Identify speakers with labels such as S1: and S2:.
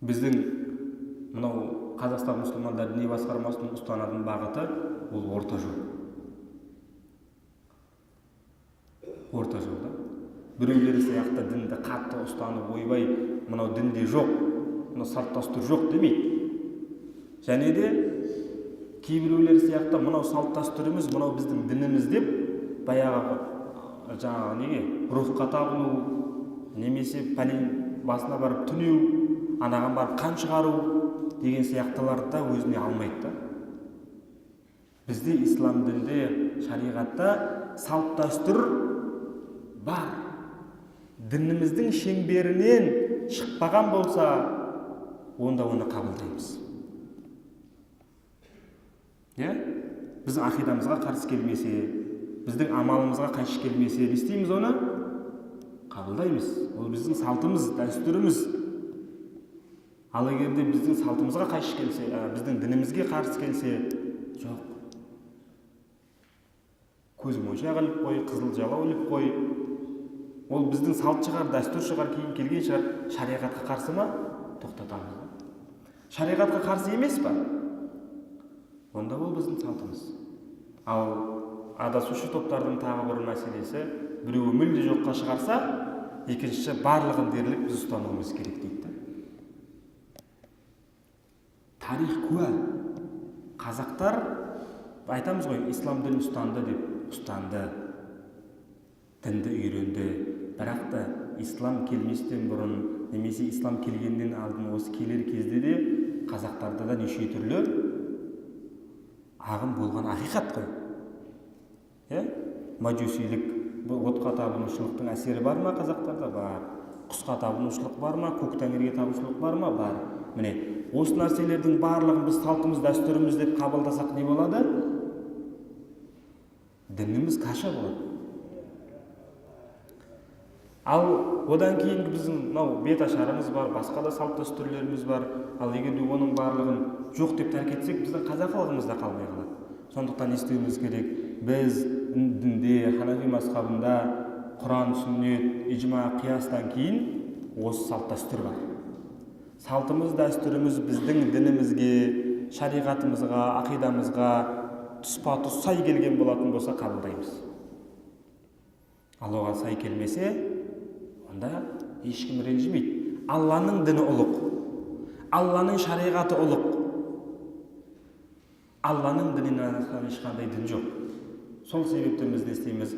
S1: біздің мынау Қазақстан мұсылмандар діни басқармасының ұстанатын бағыты ол орта жол. Орта жолда. Біреулері сияқты дінді қатты ұстанып ойбай, мынау дінде жоқ, мынау салт дәстүр жоқ демейді. Және де кейбіреулері сияқты мынау салт дәстүріміз, мынау біздің дініміз деп баяғы жаңағы неге рухқа табыну, немесе пәлен басына барып түнеу, анаған барып қан шығару деген сияқтыларды да өзіне алмайды да. Бізде ислам дінінде, шариғатта салт дәстүр бар. Дініміздің шеңберінен шықпаған болса, онда оны қабылдаймыз. Біздің ақидамызға қарсы келмесе, біздің амалымызға қайшы келмесе, не істейміз оны? Қабылдаймыз. Ол біздің салтымыз, дәстүріміз. Ал егерде біздің салтымызға қайшы келсе, біздің дінімізге қарсы келсе, жоқ. Көзмоншақ іліп қой, қызыл жалау іліп қой. Ол біздің салт шығар, дәстүр шығар, кейін келген шығар, шариғатқа қарсы ма? Тоқтатамыз. Шариғатқа қарсы емес па? Онда ол біздің салтымыз. Ал адасушы топтардың тағы бір мәселесі, біреуі мүлде жоққа шығарса, екіншісі барлығын дерлік біз ұстануымыз керек дейді. Тарих куә. Қазақтар айтамыз ғой, ислам дін ұстанды деп, ұстанды. Дінді үйренді. Бірақ та ислам келместен бұрын, немесе ислам келгеннен алдын осы келер кезде де қазақтарда да неше түрлі ағым болған ақиқат қой. Мәжусилік, отқа табынушылықтың әсері бар ма қазақтарда? Бар. Құсқа табынушылық бар ма? Көк тәңірге табынушылық бар ма? Бар. Міне, осы нәрселердің барлығын біз салтымыз, дәстүріміз деп қабылдасақ не болады? Дініміз қаша болады. Ал одан кейінгі біздің бет ашарымыз бар, басқа да салт дәстүрлеріміз бар. Ал егер де оның барлығын жоқ деп тәрк етсек, біздің қазақылығымыз да қалмай қалады. Сондықтан естуіміз керек, біз дінде, ханафи мазхабында Құран, сүннет, иджма, қиястан кейін осы салт дәстүр бар. Салтымыз, дәстүріміз біздің дінімізге, шариғатымызға, ақидамызға тұспа-тұс сай келген болатын болса қабылдаймыз. Ал оған сай келмесе, онда ешкім ренжімейді. Алланың діні ұлық, Алланың шариғаты ұлық. Алланың дінінен ешқандай дін жоқ. Сол себептен біз не істейміз?